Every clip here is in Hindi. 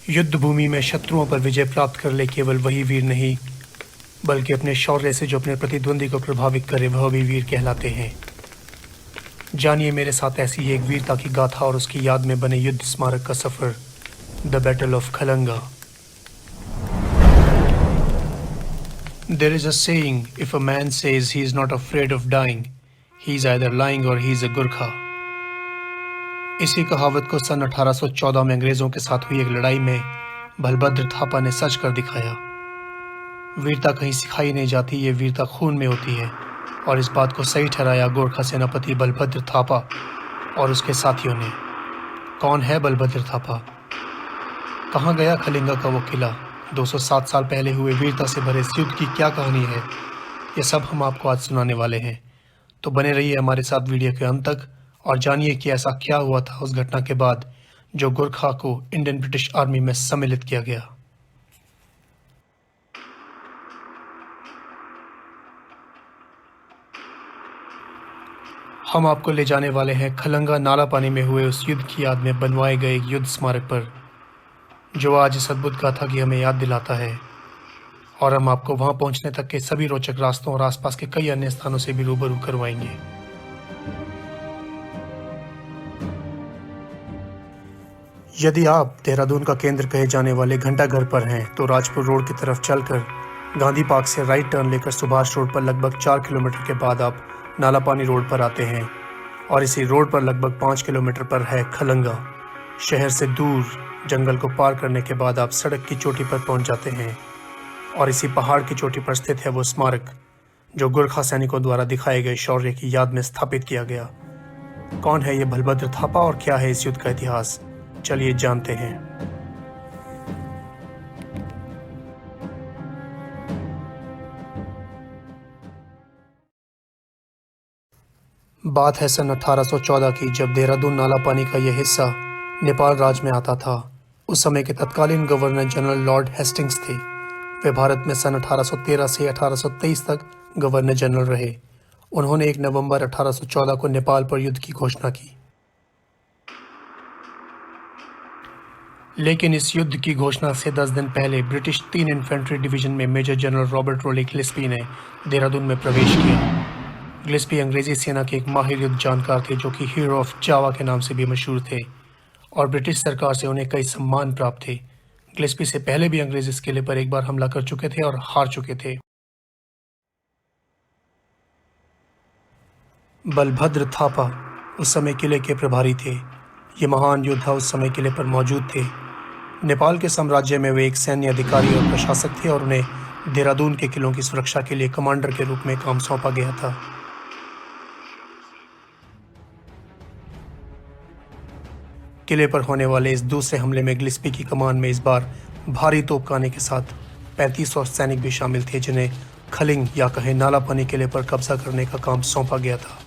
युद्ध भूमि में शत्रुओं पर विजय प्राप्त कर ले केवल वही वीर नहीं, बल्कि अपने शौर्य से जो अपने प्रतिद्वंदी को प्रभावित करे वह भी वीर कहलाते हैं। जानिए मेरे साथ ऐसी ही एक वीरता की गाथा और उसकी याद में बने युद्ध स्मारक का सफर, the battle of Khalanga. There is a saying, if a man says he is not afraid of dying, he is either lying or he is a Gurkha। इसी कहावत को सन 1814 में अंग्रेजों के साथ हुई एक लड़ाई में बलभद्र थापा ने सच कर दिखाया। वीरता कहीं सिखाई नहीं जाती, ये वीरता खून में होती है, और इस बात को सही ठहराया गोरखा सेनापति बलभद्र थापा और उसके साथियों ने। कौन है बलभद्र थापा? कहाँ गया खलिंगा का वो किला? 207 साल पहले हुए वीरता से भरे इस युद्ध की क्या कहानी है, ये सब हम आपको आज सुनाने वाले हैं। तो बने रहिए हमारे साथ वीडियो के अंत तक और जानिए कि ऐसा क्या हुआ था उस घटना के बाद जो गोरखा को इंडियन ब्रिटिश आर्मी में सम्मिलित किया गया। हम आपको ले जाने वाले हैं खलंगा नाला पानी में हुए उस युद्ध की याद में बनवाए गए एक युद्ध स्मारक पर, जो आज इस अद्भुत गाथा की हमें याद दिलाता है, और हम आपको वहां पहुंचने तक के सभी रोचक रास्तों और आसपास के कई अन्य स्थानों से भी रूबरू करवाएंगे। यदि आप देहरादून का केंद्र कहे जाने वाले घंटाघर पर हैं तो राजपुर रोड की तरफ चलकर गांधी पार्क से राइट टर्न लेकर सुभाष रोड पर लगभग 4 किलोमीटर के बाद आप नालापानी रोड पर आते हैं, और इसी रोड पर लगभग 5 किलोमीटर पर है खलंगा। शहर से दूर जंगल को पार करने के बाद आप सड़क की चोटी पर पहुंच जाते हैं, और इसी पहाड़ की चोटी पर स्थित है वो स्मारक जो गोरखा सैनिकों द्वारा दिखाए गए शौर्य की याद में स्थापित किया गया। कौन है ये बलभद्र थापा और क्या है इस युद्ध का इतिहास, चलिए जानते हैं। बात है सन 1814 की, जब देहरादून नाला पानी का यह हिस्सा नेपाल राज्य में आता था। उस समय के तत्कालीन गवर्नर जनरल लॉर्ड हेस्टिंग्स थे। वे भारत में सन 1813 से 1823 तक गवर्नर जनरल रहे। उन्होंने 1 नवंबर 1814 को नेपाल पर युद्ध की घोषणा की। लेकिन इस युद्ध की घोषणा से 10 दिन पहले ब्रिटिश 3 इन्फेंट्री डिवीजन में मेजर जनरल रॉबर्ट रोले गिलेस्पी ने देहरादून में प्रवेश किया। गिलेस्पी अंग्रेजी सेना के एक माहिर युद्ध जानकार थे जो कि हीरो ऑफ जावा के नाम से भी मशहूर थे, और ब्रिटिश सरकार से उन्हें कई सम्मान प्राप्त थे। गिलेस्पी से पहले भी अंग्रेज इस किले पर एक बार हमला कर चुके थे और हार चुके थे। बलभद्र थापा उस समय किले के प्रभारी थे। ये महान योद्धा उस समय किले पर मौजूद थे। नेपाल के साम्राज्य में वे एक सैन्य अधिकारी और प्रशासक थे, और उन्हें देहरादून के किलों की सुरक्षा के लिए कमांडर के रूप में काम सौंपा गया था। किले पर होने वाले इस दूसरे हमले में गिलेस्पी की कमान में इस बार भारी तोपखाने के साथ 3500 सैनिक भी शामिल थे, जिन्हें खलिंग या कहे नाला पानी किले पर कब्जा करने का काम सौंपा गया था।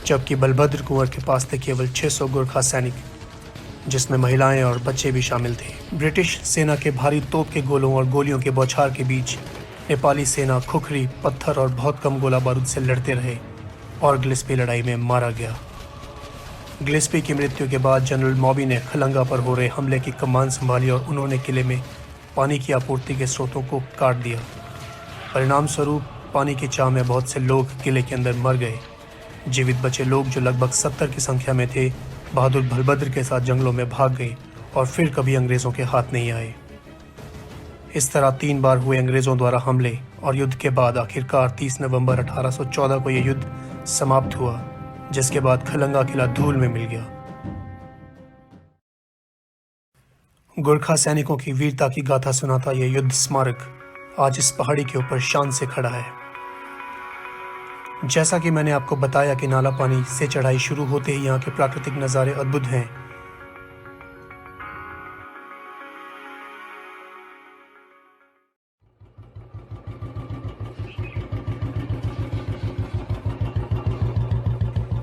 जबकि बलभद्र कुंवर के पास थे केवल 600 गोरखा सैनिक, जिसमें महिलाएं और बच्चे भी शामिल थे। ब्रिटिश सेना के भारी तोप के गोलों और गोलियों के बौछार के बीच नेपाली सेना खुखरी, पत्थर और बहुत कम गोला बारूद से लड़ते रहे, और गिलेस्पी लड़ाई में मारा गया। गिलेस्पी की मृत्यु के बाद जनरल मॉबी ने खलंगा पर हो रहे हमले की कमान संभाली, और उन्होंने किले में पानी की आपूर्ति के स्रोतों को काट दिया। परिणाम स्वरूप पानी की चाह में बहुत से लोग किले के अंदर मर गए। जीवित बचे लोग, जो लगभग 70 की संख्या में थे, बहादुर बलभद्र के साथ जंगलों में भाग गए और फिर कभी अंग्रेजों के हाथ नहीं आए। इस तरह 3 बार हुए अंग्रेजों द्वारा हमले और युद्ध के बाद आखिरकार 30 नवंबर 1814 को यह युद्ध समाप्त हुआ, जिसके बाद खलंगा किला धूल में मिल गया। गोरखा सैनिकों की वीरता की गाथा सुनाता यह युद्ध स्मारक आज इस पहाड़ी के ऊपर शान से खड़ा है। जैसा कि मैंने आपको बताया कि नाला पानी से चढ़ाई शुरू होते ही यहाँ के प्राकृतिक नज़ारे अद्भुत हैं।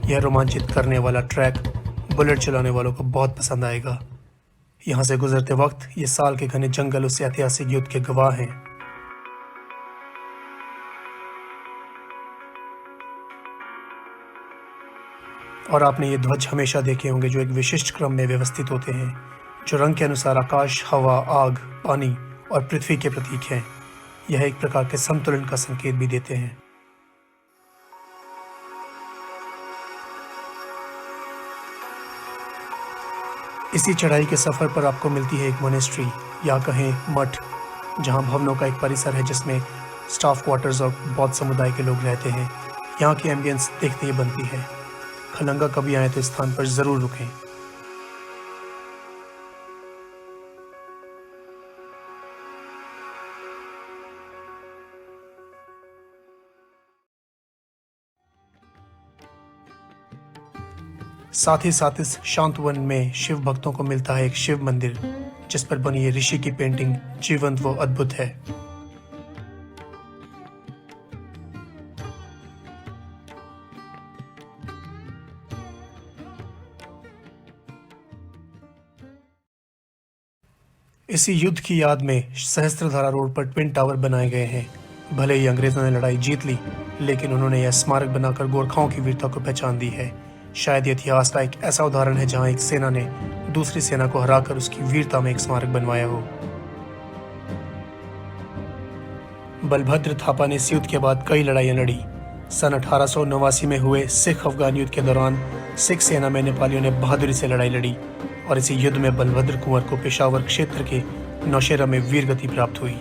यह रोमांचित करने वाला ट्रैक बुलेट चलाने वालों को बहुत पसंद आएगा। यहाँ से गुजरते वक्त ये साल के घने जंगल उस ऐतिहासिक युद्ध के गवाह हैं। यह रोमांचित करने वाला ट्रैक बुलेट चलाने वालों को बहुत पसंद आएगा। यहाँ से गुजरते वक्त ये साल के घने जंगल उस ऐतिहासिक युद्ध के गवाह हैं। और आपने ये ध्वज हमेशा देखे होंगे जो एक विशिष्ट क्रम में व्यवस्थित होते हैं, जो रंग के अनुसार आकाश, हवा, आग, पानी और पृथ्वी के प्रतीक हैं। यह एक प्रकार के संतुलन का संकेत भी देते हैं। इसी चढ़ाई के सफ़र पर आपको मिलती है एक मोनेस्ट्री या कहें मठ, जहां भवनों का एक परिसर है जिसमें स्टाफ क्वार्टर्स और बौद्ध समुदाय के लोग रहते हैं। यहाँ की एम्बियंस देखते ही बनती है। खलंगा कभी आए तो इस स्थान पर ज़रूर रुकें। साथ ही साथ इस शांत वन में शिव भक्तों को मिलता है एक शिव मंदिर, जिस पर बनी ये ऋषि की पेंटिंग जीवंत व अद्भुत है। इसी युद्ध की याद में सहस्त्रधारा रोड पर ट्विन टावर बनाए गए हैं। भले ही अंग्रेजों ने लड़ाई जीत ली, लेकिन उन्होंने यह स्मारक बनाकर गोरखाओं की वीरता को पहचान दी है। शायद इतिहास का एक ऐसा उदाहरण है जहां एक सेना ने दूसरी सेना को हराकर उसकी वीरता में एक स्मारक बनवाया हो। बलभद्र थापा ने इस युद्ध के बाद कई लड़ाइयां लड़ी। सन 1889 में हुए सिख अफगान युद्ध के दौरान सिख सेना में नेपालियों ने बहादुरी से लड़ाई लड़ी और इसी युद्ध में बलभद्र कुंवर को पेशावर क्षेत्र के नौशेरा में वीरगति प्राप्त हुई।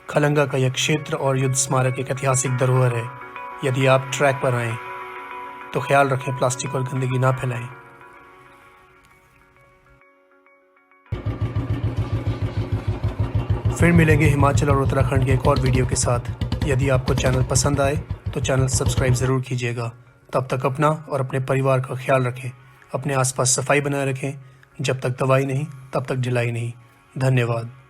खलंगा का यह क्षेत्र और युद्ध स्मारक एक ऐतिहासिक धरोहर है। यदि आप ट्रैक पर आएं तो ख्याल रखें प्लास्टिक और गंदगी ना फैलाएं। फिर मिलेंगे हिमाचल और उत्तराखंड के एक और वीडियो के साथ। यदि आपको चैनल पसंद आए तो चैनल सब्सक्राइब ज़रूर कीजिएगा। तब तक अपना और अपने परिवार का ख्याल रखें। अपने आसपास सफाई बनाए रखें। जब तक दवाई नहीं तब तक ढिलाई नहीं। धन्यवाद।